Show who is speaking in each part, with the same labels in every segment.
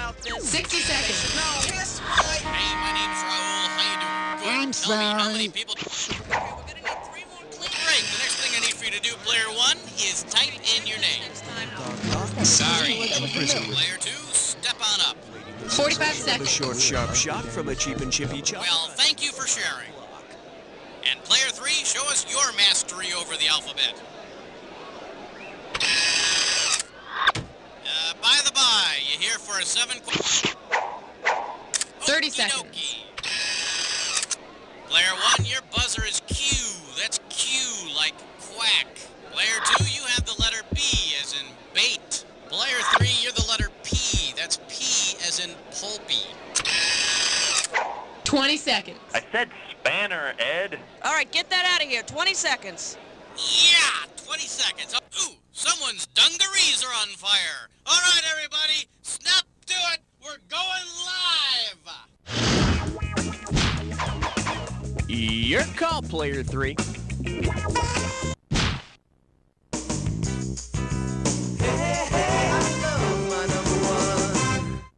Speaker 1: about this.
Speaker 2: 60 seconds.
Speaker 1: No. Hey, my name's Raul. How you doing? Good.
Speaker 2: I'm
Speaker 1: Tell me how
Speaker 2: sorry.
Speaker 1: many people... Okay, we're gonna need 3 more clean... Great. The next thing I need for you to do, player 1, is type in your name. Sorry. Player 2, step on up.
Speaker 2: 45 seconds.
Speaker 3: Short, sharp shot from a cheap and chippy chop.
Speaker 1: Well, thank you for sharing. And player 3, show us your mastery over the alphabet. By the by, you here for a 7...
Speaker 2: 30 seconds.
Speaker 1: Okey-dokey. Player 1, your buzzer is Q. That's Q, like quack. Player 2, you have the letter B, as in bait. Player 3, you're the letter P. That's P, as in pulpy.
Speaker 2: 20 seconds.
Speaker 4: I said spanner, Ed.
Speaker 5: All right, get that out of here. 20 seconds.
Speaker 1: Yeah, 20 seconds. Ooh, someone's dungarees are on fire. All right, everybody, snap to it. We're going live.
Speaker 3: Your call, player 3.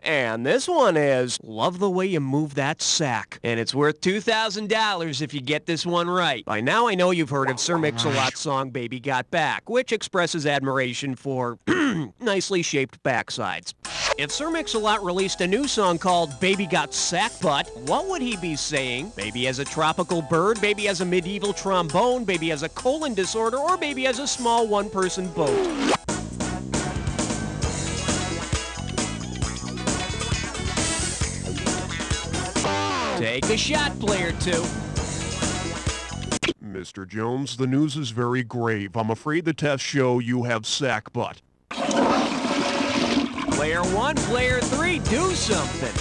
Speaker 3: And this one is, love the way you move that sack. And it's worth $2,000 if you get this one right. By now I know you've heard of Sir Mix-a-Lot's song Baby Got Back, which expresses admiration for nicely shaped backsides. If Sir Mix-a-Lot released a new song called Baby Got Sack Butt, what would he be saying? Baby has a tropical bird, baby has a medieval trombone, baby has a colon disorder, or baby has a small one-person boat? Take a shot, player 2.
Speaker 6: Mr. Jones, the news is very grave. I'm afraid the tests show you have sack butt.
Speaker 3: Player 1, player 3, do something.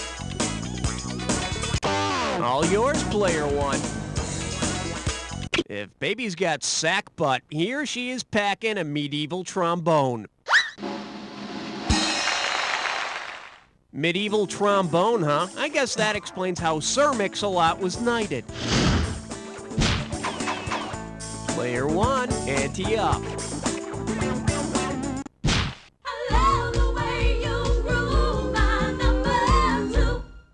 Speaker 3: All yours, player 1. If baby's got sack butt, he or she is packing a medieval trombone. Medieval trombone, huh? I guess that explains how Sir Mix-a-Lot was knighted. Player 1, ante up.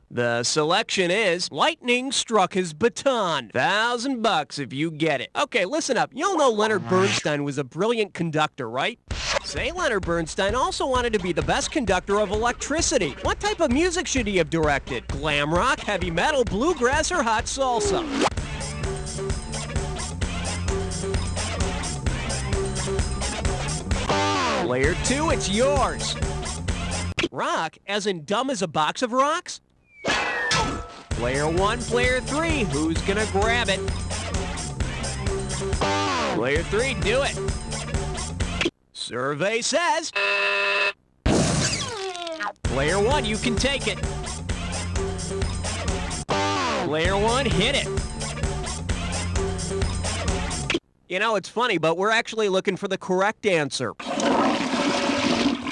Speaker 3: The selection is Lightning Struck His Baton. $1,000 if you get it. Okay, listen up. You'll know Leonard Bernstein was a brilliant conductor, right? Say Leonard Bernstein also wanted to be the best conductor of electricity. What type of music should he have directed? Glam rock, heavy metal, bluegrass, or hot salsa? Player 2, it's yours. Rock, as in dumb as a box of rocks? Player 1, player 3, who's gonna grab it? Player 3, do it. Survey says... Player 1, you can take it. Player 1, hit it. You know, it's funny, but we're actually looking for the correct answer.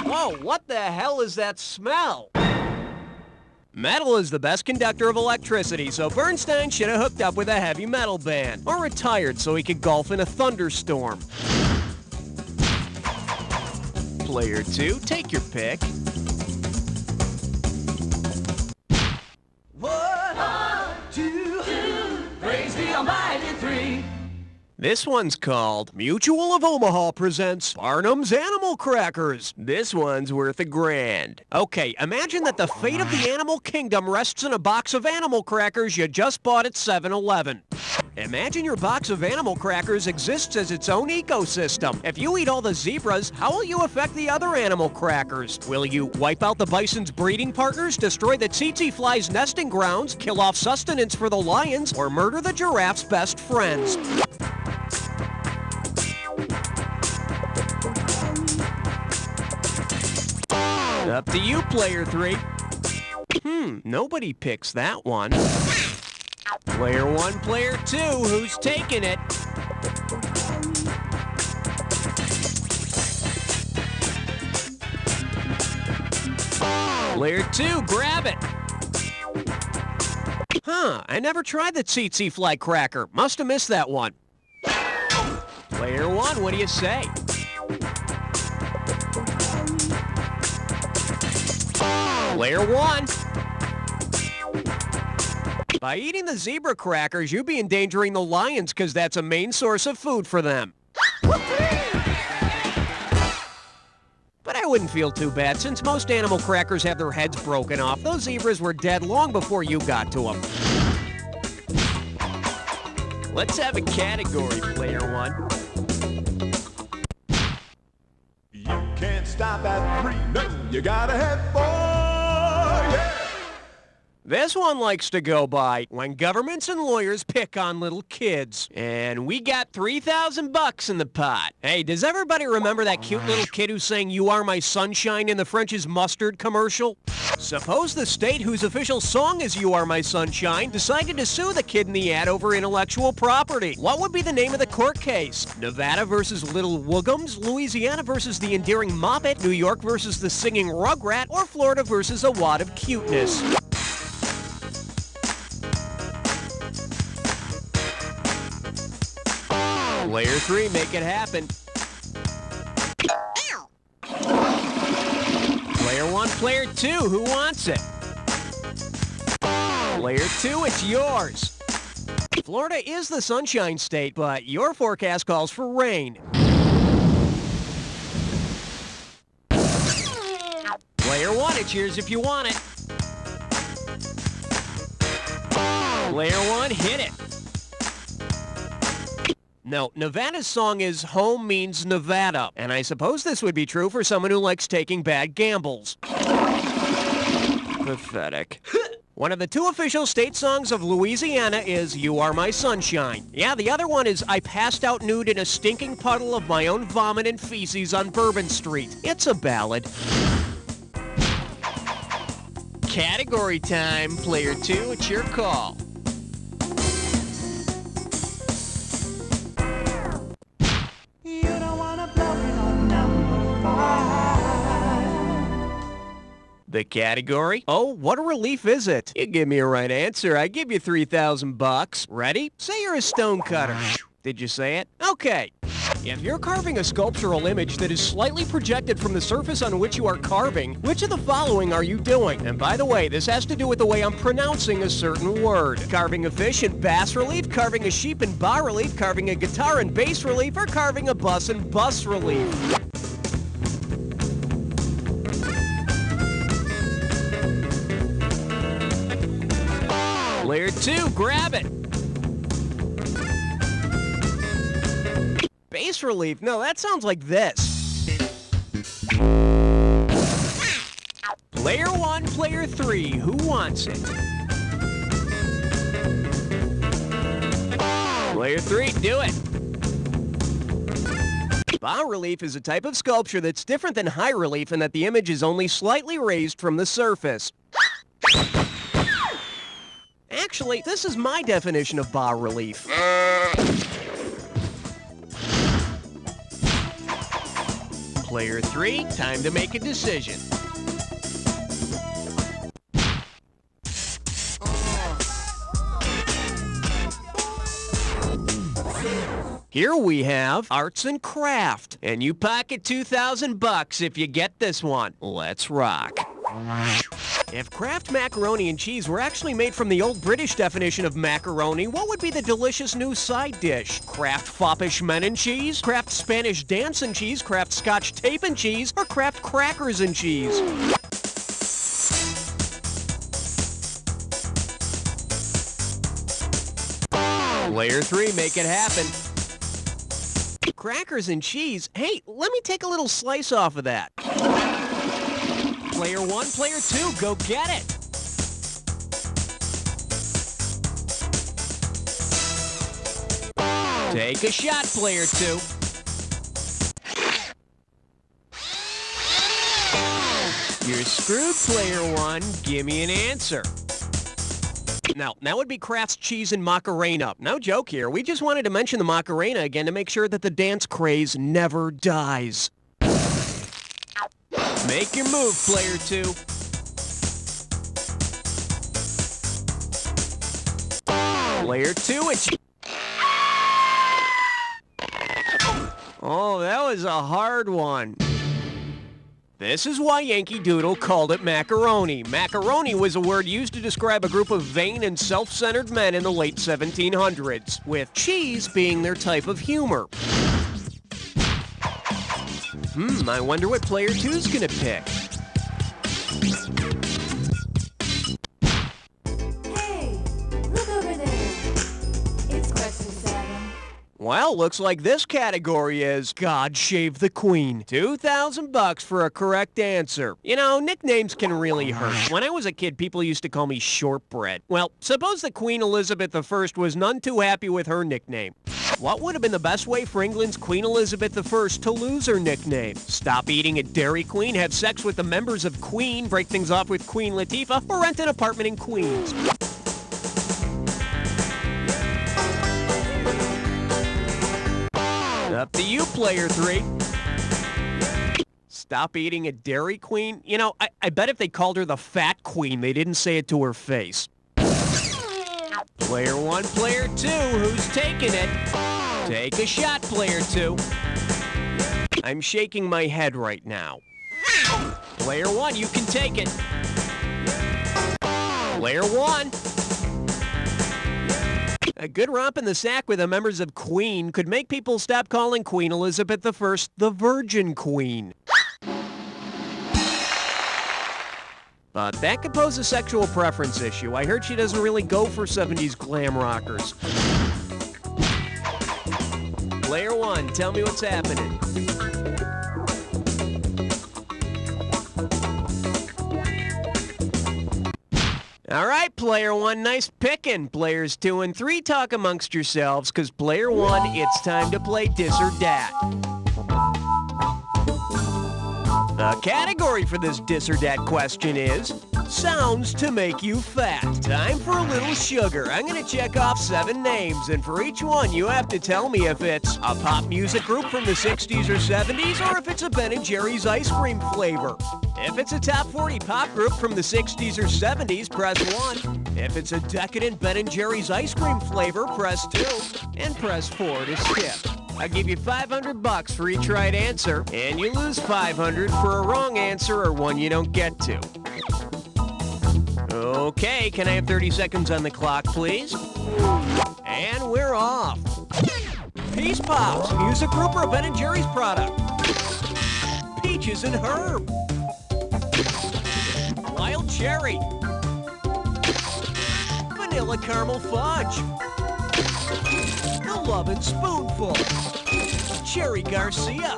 Speaker 3: Whoa, what the hell is that smell? Metal is the best conductor of electricity, so Bernstein should have hooked up with a heavy metal band. Or retired so he could golf in a thunderstorm. Player 2, take your pick.
Speaker 7: One, two, praise the almighty 3.
Speaker 3: This one's called Mutual of Omaha presents Barnum's Animal Crackers. This one's worth $1,000. Okay, imagine that the fate of the animal kingdom rests in a box of animal crackers you just bought at 7-Eleven. Imagine your box of animal crackers exists as its own ecosystem. If you eat all the zebras, how will you affect the other animal crackers? Will you wipe out the bison's breeding partners, destroy the tsetse fly's nesting grounds, kill off sustenance for the lions, or murder the giraffe's best friends? Up to you, player 3. Nobody picks that one. Player 1, player 2, who's taking it? Player 2, grab it. I never tried the tsetse fly cracker. Must have missed that one. Player 1, what do you say? Player 1. By eating the zebra crackers, you'd be endangering the lions because that's a main source of food for them. But I wouldn't feel too bad, since most animal crackers have their heads broken off. Those zebras were dead long before you got to them. Let's have a category, Player 1.
Speaker 8: You can't stop at 3, no, you gotta have 4, yeah!
Speaker 3: This one likes to go by when governments and lawyers pick on little kids. And we got $3,000 in the pot. Hey, does everybody remember that cute little kid who sang "You Are My Sunshine" in the French's Mustard commercial? Suppose the state whose official song is "You Are My Sunshine" decided to sue the kid in the ad over intellectual property. What would be the name of the court case? Nevada versus Little Woogums, Louisiana versus the endearing Moppet, New York versus the singing Rugrat, or Florida versus a wad of cuteness? Player 3, make it happen. Player 1, Player 2, who wants it? Player 2, it's yours. Florida is the Sunshine State, but your forecast calls for rain. Player 1, it's yours if you want it. Player 1, hit it. No, Nevada's song is "Home Means Nevada," and I suppose this would be true for someone who likes taking bad gambles. Pathetic. One of the 2 official state songs of Louisiana is "You Are My Sunshine." Yeah, the other one is "I Passed Out Nude in a Stinking Puddle of My Own Vomit and Feces on Bourbon Street." It's a ballad. Category time, Player 2, it's your call. The category? Oh, what a relief is it? You give me a right answer, I give you $3,000. Ready? Say you're a stonecutter. Did you say it? Okay. If you're carving a sculptural image that is slightly projected from the surface on which you are carving, which of the following are you doing? And by the way, this has to do with the way I'm pronouncing a certain word. Carving a fish in bas relief, carving a sheep in bas relief, carving a guitar in bass relief, or carving a bus in bus relief. Player 2, grab it. Bass relief? No, that sounds like this. Player 1, Player 3, who wants it? Player 3, do it. Bas relief is a type of sculpture that's different than high relief in that the image is only slightly raised from the surface. Actually, this is my definition of bas relief. Player 3, time to make a decision. Here we have arts and craft, and you pocket $2,000 if you get this one. Let's rock. If Kraft macaroni and cheese were actually made from the old British definition of macaroni, what would be the delicious new side dish? Kraft foppish men and cheese? Kraft Spanish dance and cheese? Kraft Scotch tape and cheese? Or Kraft crackers and cheese? Player 3, make it happen. Crackers and cheese? Hey, let me take a little slice off of that. Player 1, Player 2, go get it! Take a shot, Player 2. You're screwed, Player 1. Give me an answer. Now, that would be Kraft's cheese and Macarena. No joke here. We just wanted to mention the Macarena again to make sure that the dance craze never dies. Make your move, Player 2. Player 2, it's... Oh, that was a hard one. This is why Yankee Doodle called it macaroni. Macaroni was a word used to describe a group of vain and self-centered men in the late 1700s, with cheese being their type of humor. I wonder what player 2's gonna pick.
Speaker 7: Hey, look over there. It's question 7.
Speaker 3: Well, looks like this category is God Shave the Queen. $2,000 for a correct answer. You know, nicknames can really hurt. When I was a kid, people used to call me Shortbread. Well, suppose that Queen Elizabeth I was none too happy with her nickname. What would have been the best way for England's Queen Elizabeth I to lose her nickname? Stop eating at Dairy Queen, have sex with the members of Queen, break things off with Queen Latifah, or rent an apartment in Queens? Up to you, player 3. Stop eating at Dairy Queen? You know, I bet if they called her the Fat Queen, they didn't say it to her face. Player 1, player 2, who's taking it? Take a shot, player 2. I'm shaking my head right now. Player 1, you can take it. Player 1. A good romp in the sack with the members of Queen could make people stop calling Queen Elizabeth I the Virgin Queen. But that could pose a sexual preference issue. I heard she doesn't really go for 70s glam rockers. Player 1, tell me what's happening. All right, player 1, nice picking. Players 2 and 3, talk amongst yourselves, because player 1, it's time to play Dis or Dat. The category for this Dis or Dat question is sounds to make you fat. Time for a little sugar. I'm going to check off 7 names, and for each one, you have to tell me if it's a pop music group from the 60s or 70s, or if it's a Ben & Jerry's ice cream flavor. If it's a top 40 pop group from the 60s or 70s, press 1. If it's a decadent Ben & Jerry's ice cream flavor, press 2. And press 4 to skip. I'll give you $500 for each right answer, and you lose $500 for a wrong answer or one you don't get to. Okay, can I have 30 seconds on the clock, please? And we're off. Peace Pops, music group or a Ben & Jerry's product? Peaches and Herb. Wild Cherry. Vanilla Caramel Fudge. The Lovin' Spoonful. Cherry Garcia.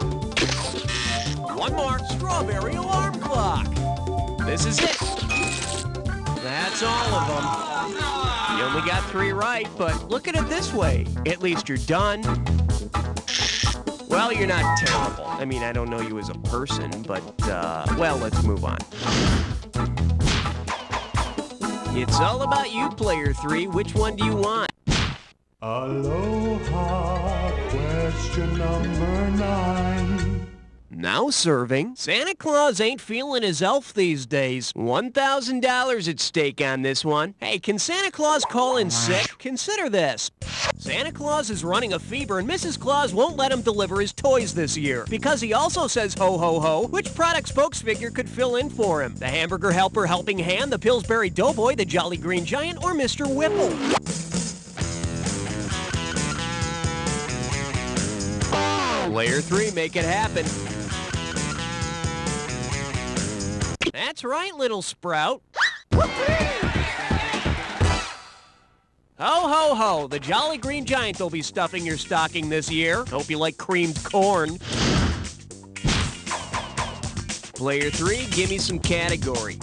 Speaker 3: One more, Strawberry Alarm Clock. This is it. That's all of them. You only got 3 right, but look at it this way. At least you're done. Well, you're not terrible. I mean, I don't know you as a person, but, well, let's move on. It's all about you, player 3. Which one do you want?
Speaker 8: Aloha, question number 9.
Speaker 3: Now serving. Santa Claus ain't feeling his elf these days. $1,000 at stake on this one. Hey, can Santa Claus call in sick? Consider this. Santa Claus is running a fever and Mrs. Claus won't let him deliver his toys this year. Because he also says ho ho ho, which product spokes figure could fill in for him? The Hamburger Helper Helping Hand, the Pillsbury Doughboy, the Jolly Green Giant, or Mr. Whipple? Player 3, make it happen. That's right, little sprout. Ho, ho, ho. The Jolly Green Giant will be stuffing your stocking this year. Hope you like creamed corn. Player 3, give me some category.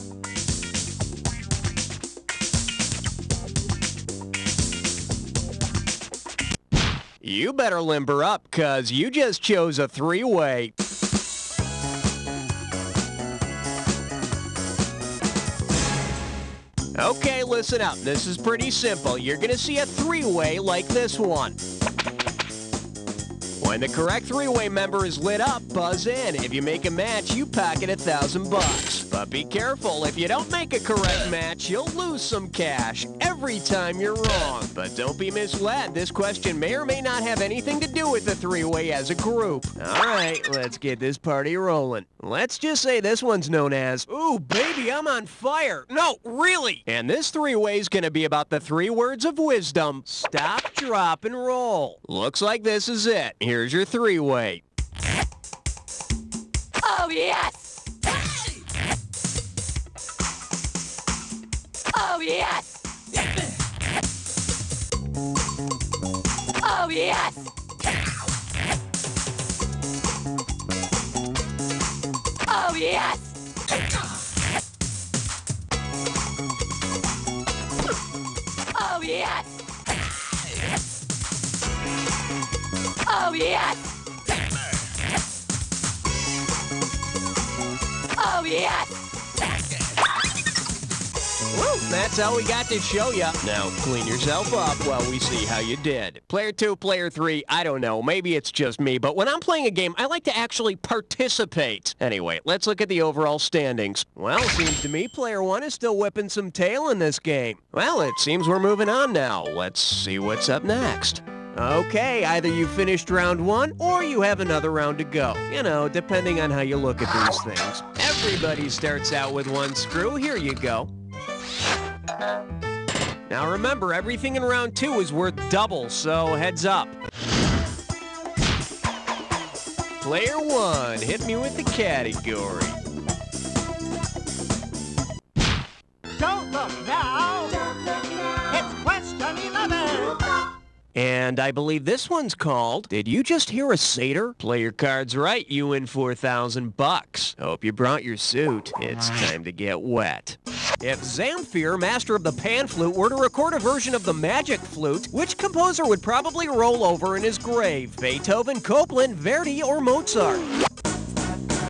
Speaker 3: You better limber up, cuz you just chose a 3-way. Okay, listen up. This is pretty simple. You're gonna see a 3-way like this one. When the correct 3-way member is lit up, buzz in. If you make a match, you pocket $1,000. But be careful, if you don't make a correct match, you'll lose some cash every time you're wrong. But don't be misled, this question may or may not have anything to do with the three-way as a group. All right, let's get this party rolling. Let's just say this one's known as, "Ooh, baby, I'm on fire." No, really. And this three-way's gonna be about the 3 words of wisdom: stop, drop, and roll. Looks like this is it. Here's your three-way.
Speaker 7: Oh, yes! Oh, yes! Oh, yes! Oh, yes! Oh, yes! Oh, yes! Oh, yes!
Speaker 3: Woo, that's all we got to show ya. Now, clean yourself up while we see how you did. Player 2, player 3, I don't know, maybe it's just me, but when I'm playing a game, I like to actually participate. Anyway, let's look at the overall standings. Well, seems to me player 1 is still whipping some tail in this game. Well, it seems we're moving on now. Let's see what's up next. Okay, either you finished round 1 or you have another round to go. You know, depending on how you look at these things. Everybody starts out with 1 screw. Here you go. Now remember, everything in round 2 is worth double, so heads up. Player 1, hit me with the category.
Speaker 9: Don't look now. It's question 11.
Speaker 3: And I believe this one's called, Did You Just Hear a Satyr? Play your cards right, you win $4,000. Hope you brought your suit. It's time to get wet. If Zamfir, master of the pan flute, were to record a version of the magic flute, which composer would probably roll over in his grave? Beethoven, Copland, Verdi, or Mozart?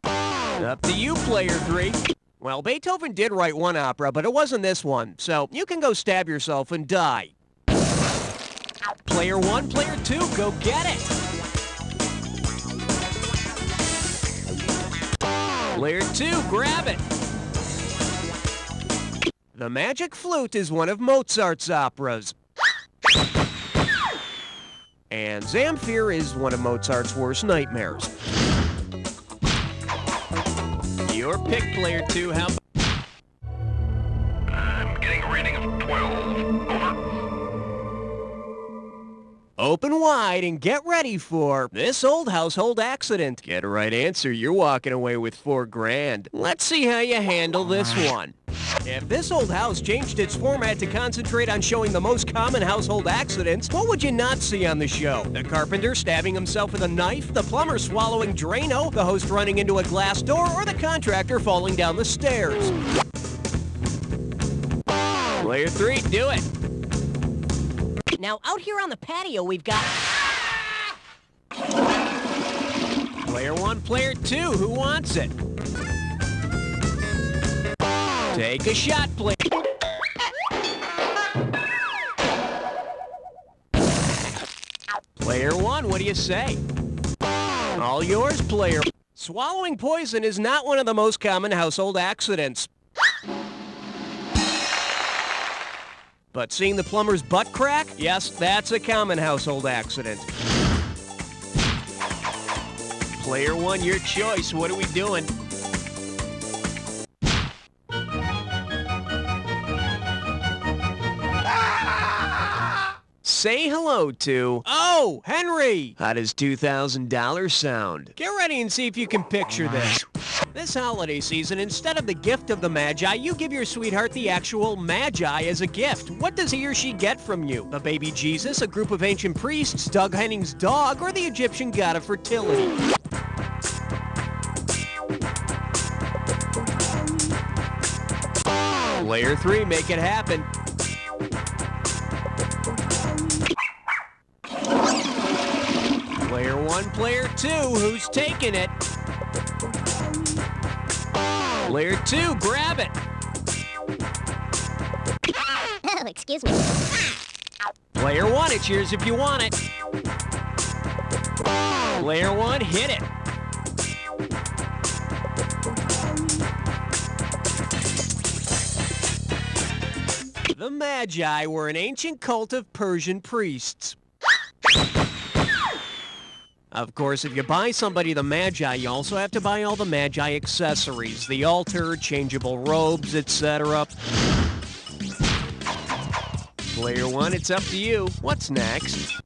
Speaker 3: Up to you, player 3. Well, Beethoven did write one opera, but it wasn't this one, so you can go stab yourself and die. Player 1, player 2, go get it! Player 2, grab it! The Magic Flute is one of Mozart's operas. And Zamfir is one of Mozart's worst nightmares. Your pick, player 2, how about...
Speaker 4: I'm getting a reading of 12. Over.
Speaker 3: Open wide and get ready for this old household accident. Get a right answer, you're walking away with $4,000. Let's see how you handle this one. If this old house changed its format to concentrate on showing the most common household accidents, what would you not see on the show? The carpenter stabbing himself with a knife, the plumber swallowing Drano, the host running into a glass door, or the contractor falling down the stairs? Player 3, do it.
Speaker 2: Now, out here on the patio, we've got...
Speaker 3: Player 1, player 2, who wants it? Take a shot, please. Player 1, what do you say? All yours, player. Swallowing poison is not one of the most common household accidents. But seeing the plumber's butt crack? Yes, that's a common household accident. Player 1, your choice. What are we doing? Say hello to... Oh, Henry! How does $2,000 sound? Get ready and see if you can picture this. This holiday season, instead of the gift of the Magi, you give your sweetheart the actual Magi as a gift. What does he or she get from you? A baby Jesus, a group of ancient priests, Doug Henning's dog, or the Egyptian god of fertility? Player 3, make it happen. Player 1, player 2, who's taking it? Player 2, grab it.
Speaker 2: Oh, excuse me.
Speaker 3: Player 1, it's yours if you want it. Player 1, hit it. The Magi were an ancient cult of Persian priests. Of course, if you buy somebody the Magi, you also have to buy all the Magi accessories. The altar, changeable robes, etc. Player one, it's up to you. What's next?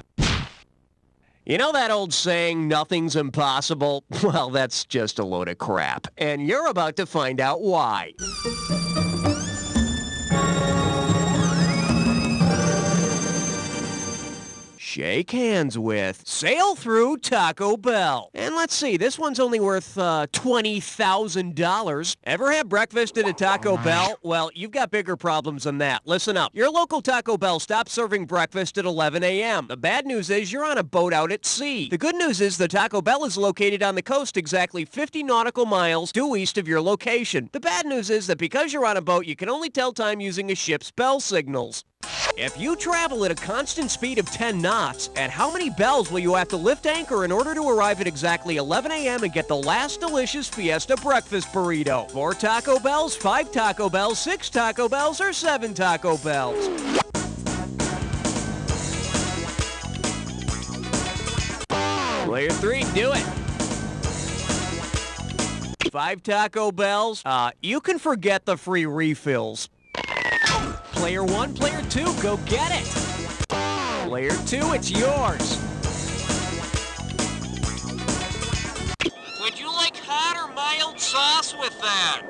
Speaker 3: You know that old saying, nothing's impossible? Well, that's just a load of crap. And you're about to find out why. Shake hands with Sail Through Taco Bell. And let's see, this one's only worth $20,000. Ever had breakfast at a Taco Bell? Well, you've got bigger problems than that. Listen up. Your local Taco Bell stopped serving breakfast at 11 a.m. The bad news is you're on a boat out at sea. The good news is the Taco Bell is located on the coast exactly 50 nautical miles due east of your location. The bad news is that because you're on a boat, you can only tell time using a ship's bell signals. If you travel at a constant speed of 10 knots, at how many bells will you have to lift anchor in order to arrive at exactly 11 a.m. and get the last delicious Fiesta breakfast burrito? 4 Taco Bells, 5 Taco Bells, 6 Taco Bells, or 7 Taco Bells? Player 3, do it. 5 Taco Bells? You can forget the free refills. Player 1, Player 2, go get it! Player 2, it's yours!
Speaker 1: Would you like hot or mild sauce with that?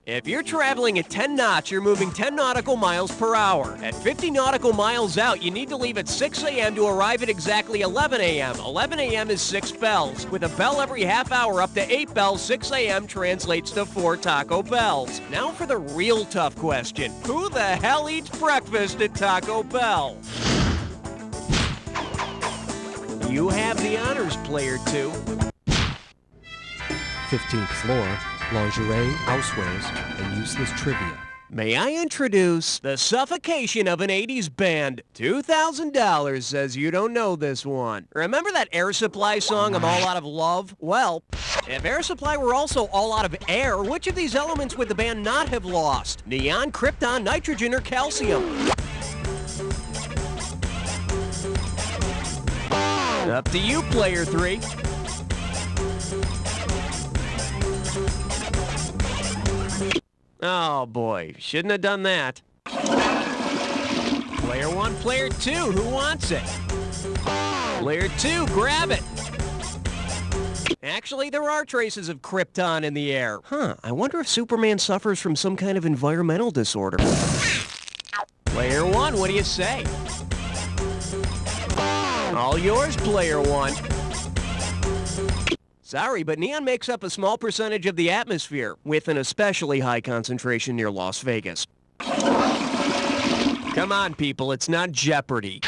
Speaker 3: If you're traveling at 10 knots, you're moving 10 nautical miles per hour. At 50 nautical miles out, you need to leave at 6 a.m. to arrive at exactly 11 a.m. 11 a.m. is 6 bells. With a bell every half hour up to 8 bells, 6 a.m. translates to 4 Taco Bells. Now for the real tough question. Who the hell eats breakfast at Taco Bell? You have the honors, Player 2.
Speaker 10: 15th floor. Lingerie, housewares, and useless trivia.
Speaker 3: May I introduce the suffocation of an 80s band? $2,000 says you don't know this one. Remember that Air Supply song, I'm All Out of Love? Well, if Air Supply were also all out of air, which of these elements would the band not have lost? Neon, krypton, nitrogen, or calcium? Up to you, Player 3. Oh boy, shouldn't have done that. Player 1, Player 2, who wants it? Player 2, grab it. Actually, there are traces of krypton in the air. I wonder if Superman suffers from some kind of environmental disorder. Player 1, what do you say? All yours, Player 1. Sorry, but neon makes up a small percentage of the atmosphere, with an especially high concentration near Las Vegas. Come on, people, it's not Jeopardy!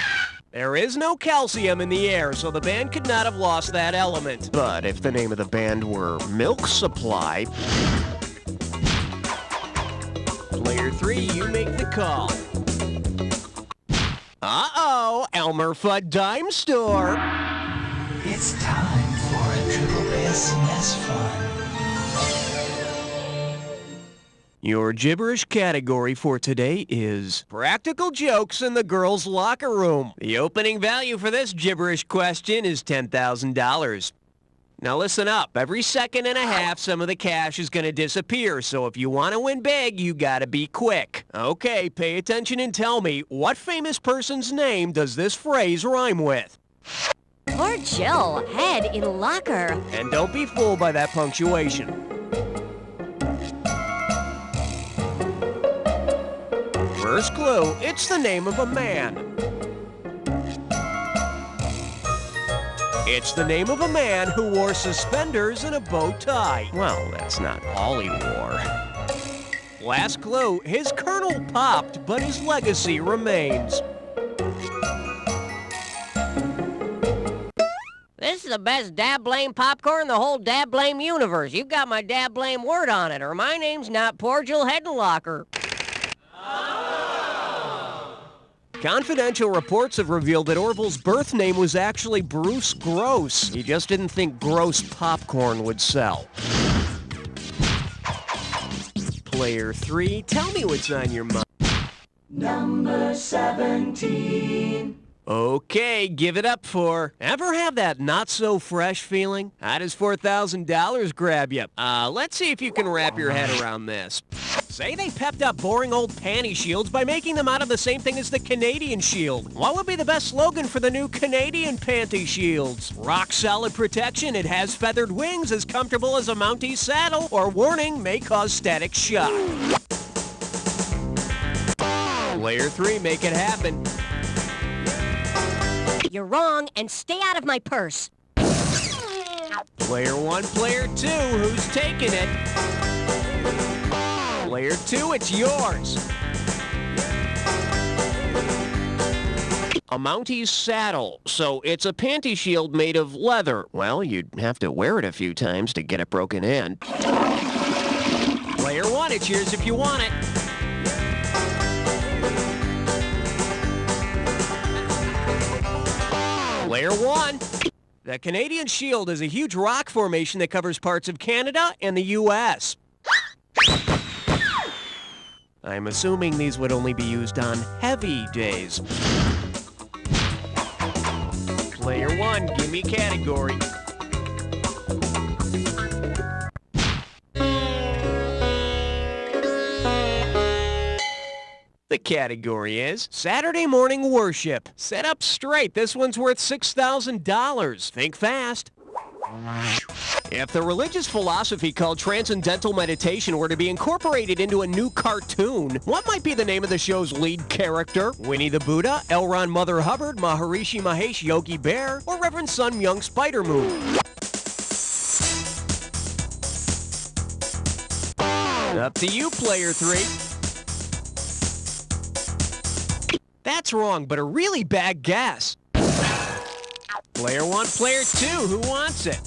Speaker 3: There is no calcium in the air, so the band could not have lost that element. But if the name of the band were Milk Supply... Player 3, you make the call. Uh-oh, Elmer Fudd Dime Store!
Speaker 11: It's time for a triple SMS fun.
Speaker 3: Your gibberish category for today is practical jokes in the girls' locker room. The opening value for this gibberish question is $10,000. Now listen up. Every second and a half, some of the cash is going to disappear, so if you want to win big, you got to be quick. Okay, pay attention and tell me, what famous person's name does this phrase rhyme with?
Speaker 2: Poor Jill, head in locker.
Speaker 3: And don't be fooled by that punctuation. First clue, it's the name of a man. It's the name of a man who wore suspenders and a bow tie. Well, that's not all he wore. Last clue, his kernel popped, but his legacy remains.
Speaker 2: This is the best dab blame popcorn in the whole dab blame universe. You've got my dab blame word on it, or my name's not Poor Jill Headlocker.
Speaker 3: Confidential reports have revealed that Orville's birth name was actually Bruce Gross. He just didn't think gross popcorn would sell. Player 3, tell me what's on your mind.
Speaker 11: Number 17.
Speaker 3: Okay, give it up for. Ever have that not-so-fresh feeling? How does $4,000 grab you? Let's see if you can wrap your head around this. Say they pepped up boring old panty shields by making them out of the same thing as the Canadian Shield. What would be the best slogan for the new Canadian Panty Shields? Rock-solid protection, it has feathered wings as comfortable as a Mountie saddle, or warning, may cause static shock. Player 3, make it happen.
Speaker 2: You're wrong, and stay out of my purse.
Speaker 3: Player 1, Player 2, who's taking it? Player 2, it's yours. A Mountie saddle, so it's a panty shield made of leather. Well, you'd have to wear it a few times to get it broken in. Player 1, it's yours if you want it. Player 1. The Canadian Shield is a huge rock formation that covers parts of Canada and the U.S. I'm assuming these would only be used on heavy days. Player 1, give me category. The category is Saturday morning worship. Set up straight. This one's worth $6,000. Think fast. If the religious philosophy called transcendental meditation were to be incorporated into a new cartoon, what might be the name of the show's lead character? Winnie the Buddha, L. Ron Mother Hubbard, Maharishi Mahesh Yogi Bear, or Reverend Sun Myung Spider Moon? Up to you, Player 3. That's wrong, but a really bad guess. Player 1, Player 2, who wants it?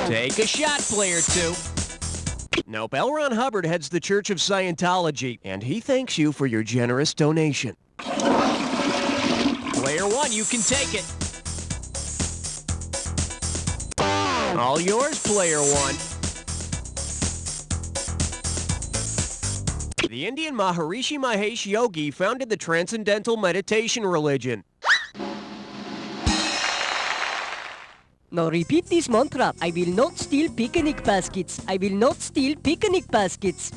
Speaker 3: Take a shot, Player 2. Nope, L. Ron Hubbard heads the Church of Scientology, and he thanks you for your generous donation. Player 1, you can take it. All yours, Player 1. The Indian Maharishi Mahesh Yogi founded the Transcendental Meditation religion.
Speaker 2: Now repeat this mantra. I will not steal picnic baskets. I will not steal picnic baskets.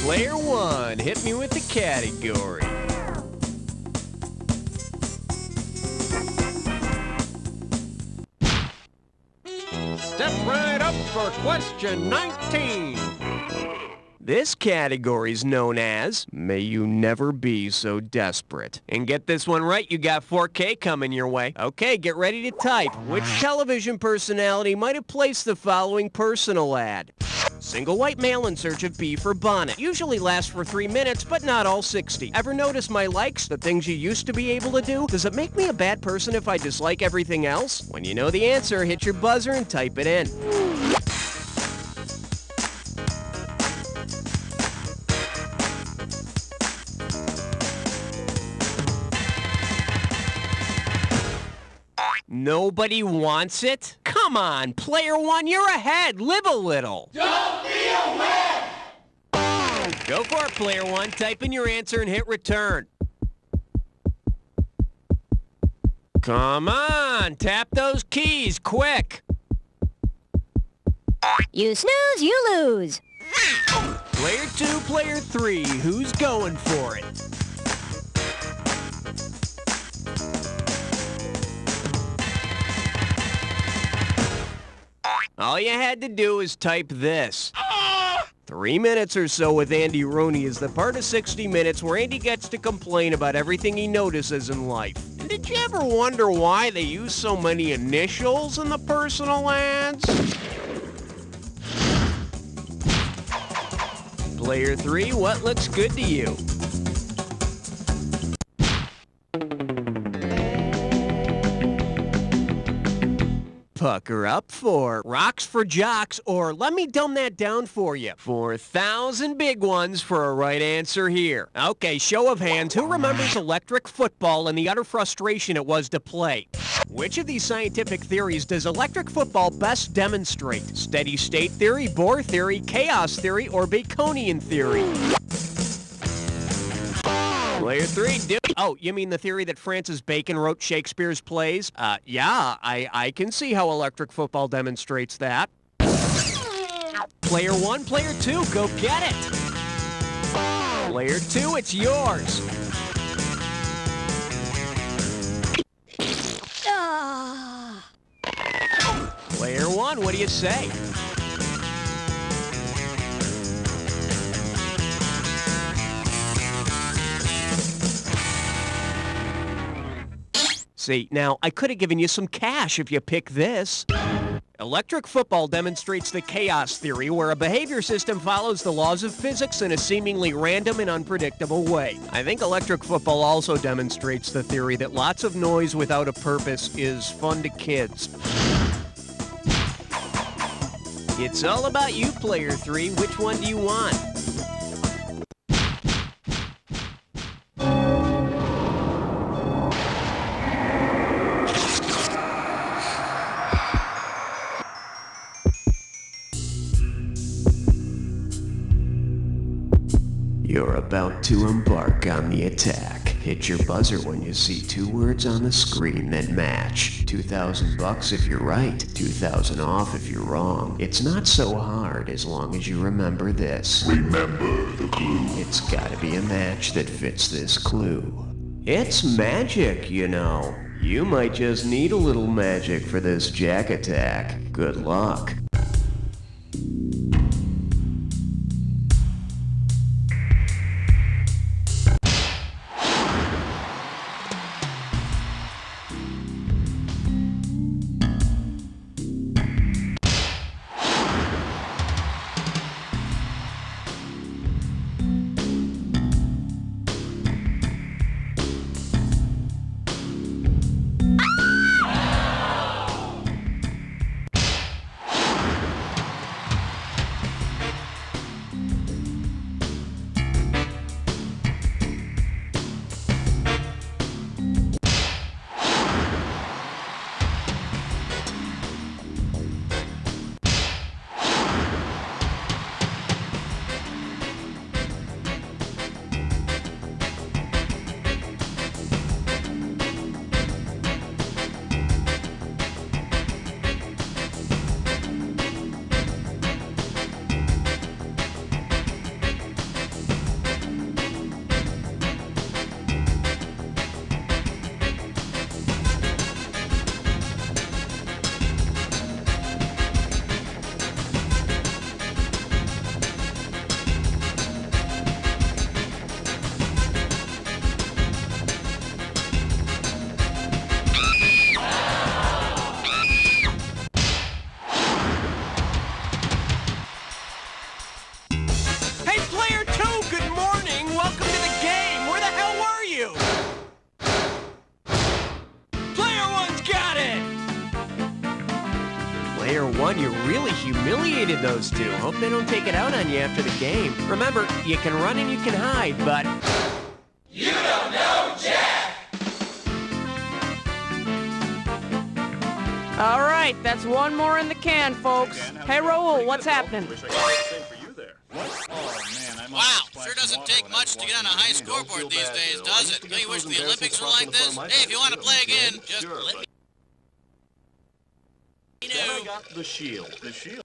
Speaker 3: Player 1, hit me with the category. Step right up for question 19. This category's known as May You Never Be So Desperate. And get this one right, you got 4K coming your way. Okay, get ready to type. Which television personality might have placed the following personal ad? Single white male in search of bee for bonnet. Usually lasts for 3 minutes, but not all 60. Ever notice my likes, the things you used to be able to do? Does it make me a bad person if I dislike everything else? When you know the answer, hit your buzzer and type it in. Nobody wants it? Come on, Player 1, you're ahead. Live a little.
Speaker 9: Don't be a wimp!
Speaker 3: Go for it, Player 1. Type in your answer and hit return. Come on, tap those keys, quick.
Speaker 2: You snooze, you lose.
Speaker 3: Player 2, Player 3, who's going for it? All you had to do is type this. 3 minutes or so with Andy Rooney is the part of 60 Minutes where Andy gets to complain about everything he notices in life. And did you ever wonder why they use so many initials in the personal ads? Player 3, what looks good to you? pucker up for rocks for jocks, or let me dumb that down for you. 4,000 big ones for a right answer here. Okay, show of hands, who remembers electric football and the utter frustration it was to play? Which of these scientific theories does electric football best demonstrate? Steady state theory, Bohr theory, chaos theory, or Baconian theory? Player 3, dude. Oh, you mean the theory that Francis Bacon wrote Shakespeare's plays? Yeah, I can see how electric football demonstrates that. Player 1, Player 2, go get it. Player 2, it's yours. Player 1, what do you say? See, now, I could have given you some cash if you pick this. Electric football demonstrates the chaos theory, where a behavior system follows the laws of physics in a seemingly random and unpredictable way. I think electric football also demonstrates the theory that lots of noise without a purpose is fun to kids. It's all about you, Player 3. Which one do you want? You're about to embark on the attack. Hit your buzzer when you see 2 words on the screen that match. $2,000 if you're right, 2,000 off if you're wrong. It's not so hard as long as you remember this.
Speaker 4: Remember the clue.
Speaker 3: It's gotta be a match that fits this clue. It's magic, you know. You might just need a little magic for this jack attack. Good luck. Player 1, you really humiliated those two. Hope they don't take it out on you after the game. Remember, you can run and you can hide, but...
Speaker 9: You don't know Jack!
Speaker 5: All right, that's one more in the can, folks. Hey, Raul, what's happening?
Speaker 1: Wow, sure doesn't take much to get on a high scoreboard these days, does it? Don't you wish the Olympics were like this? Hey, if you want to play again, just let me know.
Speaker 6: I got the shield. The shield.